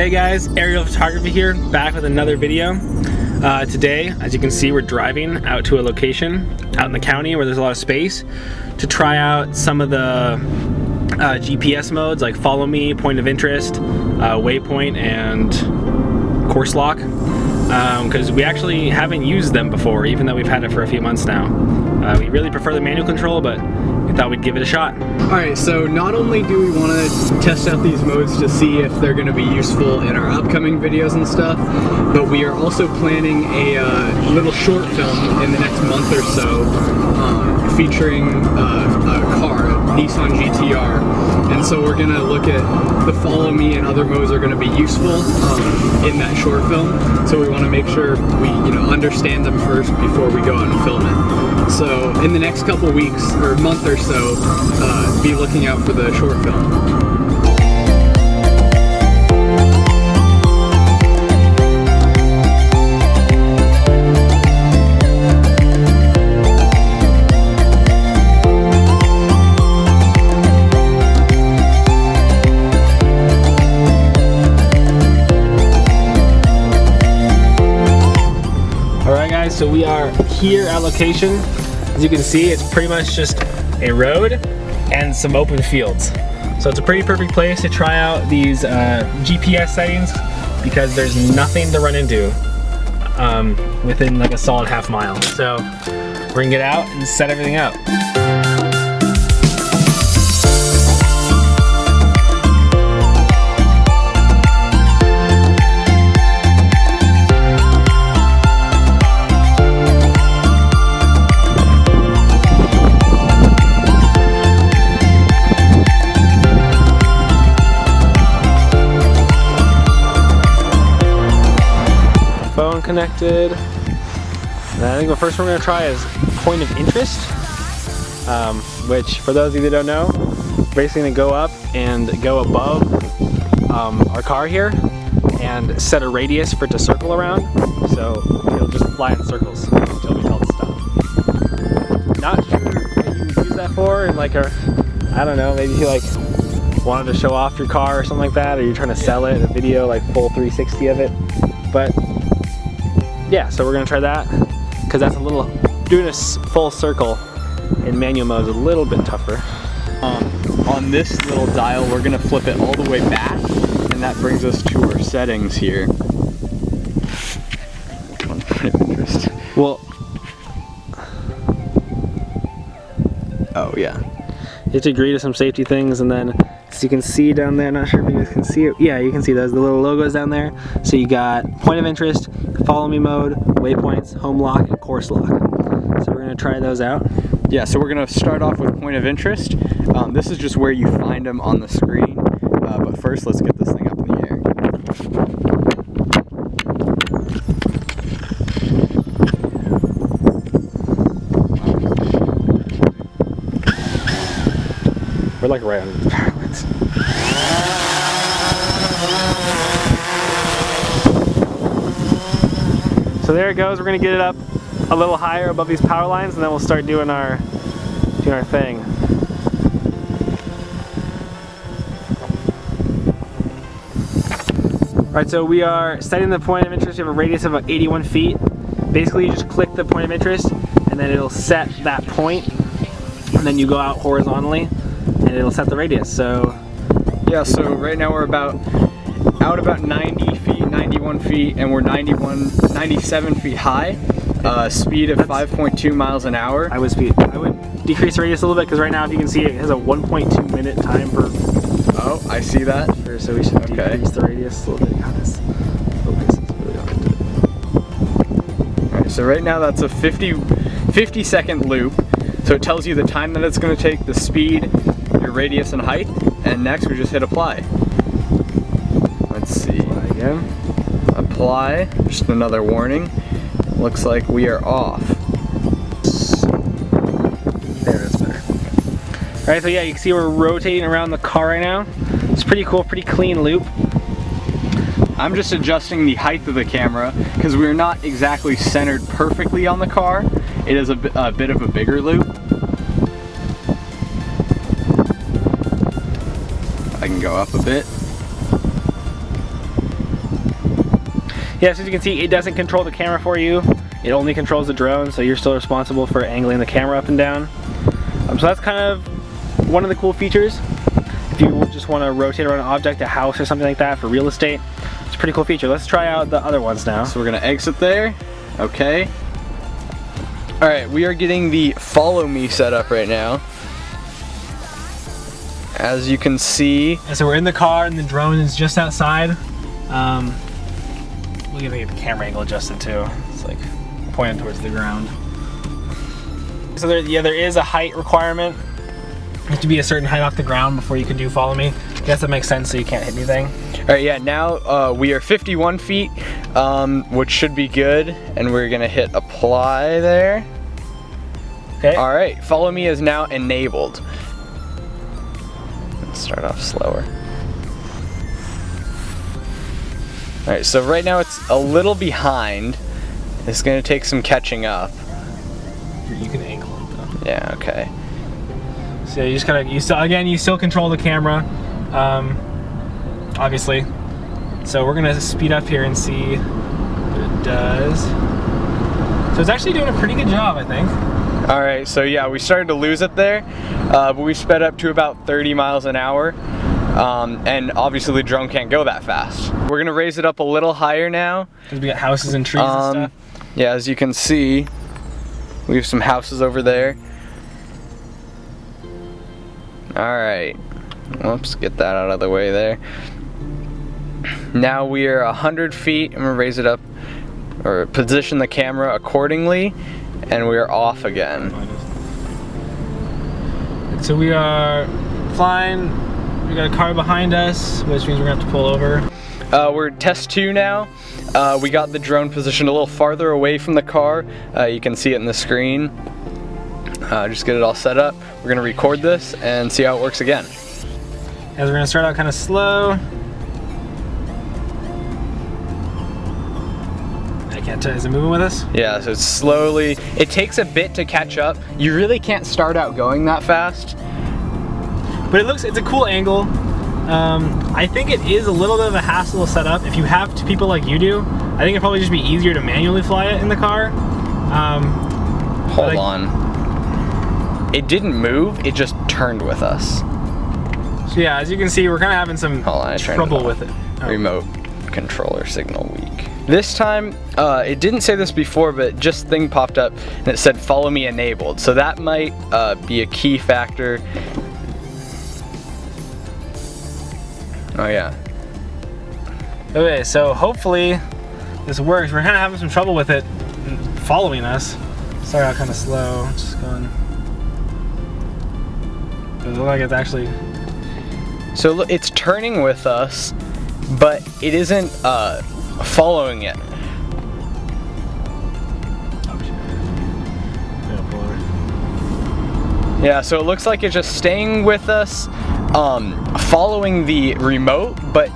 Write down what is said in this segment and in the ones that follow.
Hey guys, Aerial Photography here, back with another video. Today, as you can see, we're driving out to a location out in the county where there's a lot of space to try out some of the GPS modes like follow me, point of interest, waypoint, and course lock. Because we actually haven't used them before, even though we've had it for a few months now. We really prefer the manual control, but we thought we'd give it a shot. Alright, so not only do we want to test out these modes to see if they're going to be useful in our upcoming videos and stuff, but we are also planning a little short film in the next month or so featuring a car, a Nissan GT-R. And so we're going to look at the follow me and other modes are going to be useful in that short film. So we want to make sure we understand them first before we go out and film it. So in the next couple weeks or month or so, be looking out for the short film. So we are here at location. As you can see, it's pretty much just a road and some open fields. So it's a pretty perfect place to try out these GPS settings because there's nothing to run into within like a solid half mile. So we're gonna get out and set everything up. Phone connected. And I think the first one we're going to try is point of interest, which for those of you that don't know, we're basically going to go up and go above our car here and set a radius for it to circle around. So it'll just fly in circles until we tell it to stop. Not sure what you would use that for, and like I don't know, maybe you like wanted to show off your car or something like that, or you're trying to sell it, a video like full 360 of it. But yeah, so we're gonna try that because that's doing a full circle in manual mode is a little bit tougher. On this little dial, we're gonna flip it all the way back, and that brings us to our settings here. Point of interest. Well, oh yeah. you have to agree to some safety things, and then as you can see down there, not sure if you guys can see it. Yeah, you can see those, the little logos down there. So you got point of interest, follow me mode, waypoints, home lock, and course lock. So we're gonna try those out. Yeah, so we're gonna start off with point of interest. This is just where you find them on the screen. But first, let's get this thing up in the air. We're like right under the power lines. So there it goes. We're gonna get it up a little higher above these power lines, and then we'll start doing our thing. Alright, so we are setting the point of interest. We have a radius of about 81 feet. Basically, you just click the point of interest, and then it'll set that point, and then you go out horizontally, and it'll set the radius. So yeah, so right now we're about 90 feet, 91 feet, and we're 97 feet high. Speed of 5.2 miles an hour. I would decrease the radius a little bit because right now, if you can see, it has a 1.2 minute time per. Oh, I see that. So we should decrease the radius a little bit. God, this focus is really on it. Alright, so right now that's a 50 second loop. So it tells you the time that it's going to take, the speed, your radius and height, and next we just hit apply. Let's see. Apply again. Apply. Just another warning. Looks like we are off. There, that's better. Alright, so yeah, you can see we're rotating around the car right now. It's pretty cool, pretty clean loop. I'm just adjusting the height of the camera because we're not exactly centered perfectly on the car. It is a bit of a bigger loop. I can go up a bit. Yeah, so as you can see, it doesn't control the camera for you. It only controls the drone, so you're still responsible for angling the camera up and down. So that's kind of one of the cool features. If you just want to rotate around an object, a house or something like that for real estate, it's a pretty cool feature. Let's try out the other ones now. So we're gonna exit there. Okay. All right, we are getting the follow me setup right now. As you can see. And so we're in the car and the drone is just outside. We'll get the camera angle adjusted too. It's like pointing towards the ground. So there is a height requirement. You have to be a certain height off the ground before you can do follow me. I guess that makes sense so you can't hit anything. All right, yeah, now we are 51 feet, which should be good. And we're gonna hit apply there. Okay. All right, follow me is now enabled. Let's start off slower. All right, so right now it's a little behind. It's gonna take some catching up. You can angle it though. Yeah, okay. So you just gotta, you still control the camera, obviously. So we're gonna speed up here and see what it does. So it's actually doing a pretty good job, I think. All right, so yeah, we started to lose it there, but we sped up to about 30 miles an hour. And obviously the drone can't go that fast. We're gonna raise it up a little higher now. Because we got houses and trees and stuff. Yeah, as you can see, we have some houses over there. All right, whoops, get that out of the way there. Now we are 100 feet. I'm gonna raise it up, or position the camera accordingly, and we are off again. So we are flying. We got a car behind us, which means we're gonna have to pull over. We're test 2 now. We got the drone positioned a little farther away from the car. You can see it in the screen. Just get it all set up. We're gonna record this and see how it works again. As we're gonna start out kind of slow. I can't tell, is it moving with us? Yeah, so it's slowly, it takes a bit to catch up. You really can't start out going that fast. But it's a cool angle. I think it is a little bit of a hassle to set up. If you have two people like you do, I think it'd probably just be easier to manually fly it in the car. Hold on. It didn't move, it just turned with us. So yeah, as you can see, we're kind of having some trouble with it. Remote controller signal weak. This time, it didn't say this before, but just thing popped up and it said follow me enabled. So that might be a key factor. Oh yeah. Okay, so hopefully this works. We're kind of having some trouble with it following us. Started out kind of slow, just going. It looks like it's actually. So look, it's turning with us, but it isn't following it. Yeah, so it looks like it's just staying with us, following the remote, but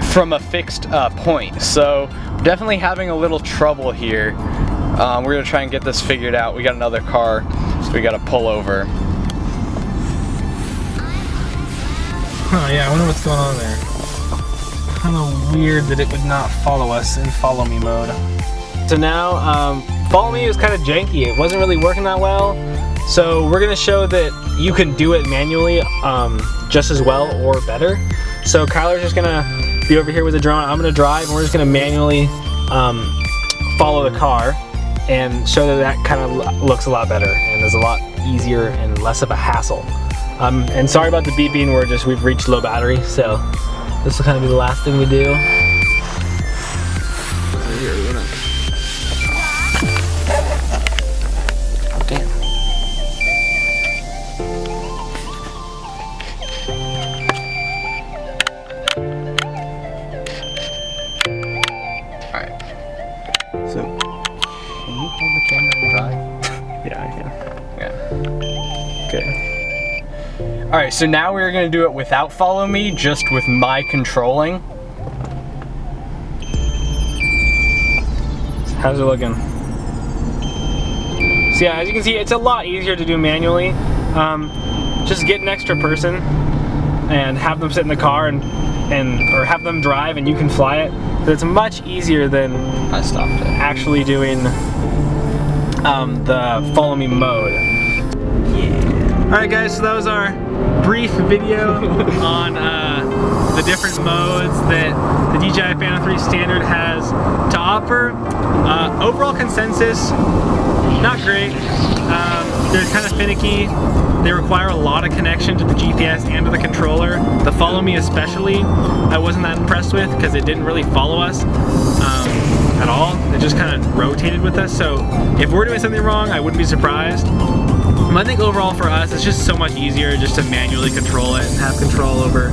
from a fixed point. So definitely having a little trouble here. We're gonna try and get this figured out. We got another car, so we gotta pull over. Oh yeah, I wonder what's going on there. Kind of weird that it would not follow us in follow me mode. So now, follow me was kind of janky. It wasn't really working that well. So we're gonna show that you can do it manually just as well or better. So Kyler's just gonna be over here with the drone. I'm gonna drive and we're just gonna manually follow the car and show that kind of looks a lot better and is a lot easier and less of a hassle. And sorry about the beeping, we've reached low battery, so this will kind of be the last thing we do. Oh, damn. Alright. So, can you hold the camera and drive? Yeah, I can. Yeah. Okay. Alright, so now we're going to do it without follow me, just with my controlling. How's it looking? So yeah, as you can see, it's a lot easier to do manually. Just get an extra person and have them sit in the car or have them drive and you can fly it. But it's much easier than I stopped it. actually doing the follow me mode. Yeah. Alright guys, so that was our brief video on the different modes that the DJI Phantom 3 Standard has to offer. Overall consensus, not great. They're kind of finicky. They require a lot of connection to the GPS and to the controller. The follow me especially, I wasn't that impressed with because it didn't really follow us at all. It just kind of rotated with us. So if we're doing something wrong, I wouldn't be surprised. I think overall for us, it's just so much easier just to manually control it and have control over.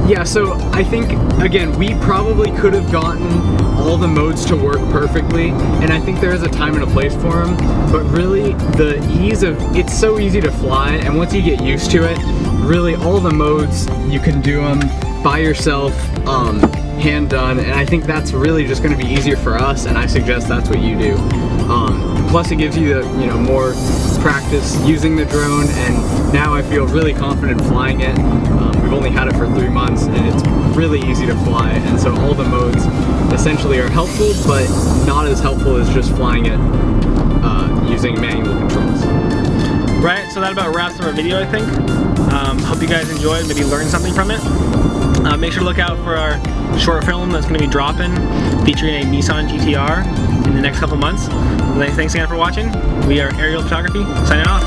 Yeah, so I think, again, we probably could have gotten all the modes to work perfectly, and I think there is a time and a place for them, but really the ease of, it's so easy to fly, and once you get used to it, really all the modes, you can do them by yourself, hand done, and I think that's really just going to be easier for us, and I suggest that's what you do. Plus it gives you the, more practice using the drone, and now I feel really confident flying it. We've only had it for 3 months, and it's really easy to fly, and so all the modes essentially are helpful, but not as helpful as just flying it using manual controls. Right, so that about wraps up our video, I think. Hope you guys enjoyed, maybe learned something from it. Make sure to look out for our short film that's going to be dropping, featuring a Nissan GTR in the next couple months. Thanks again for watching. We are Aerial Photography, signing off.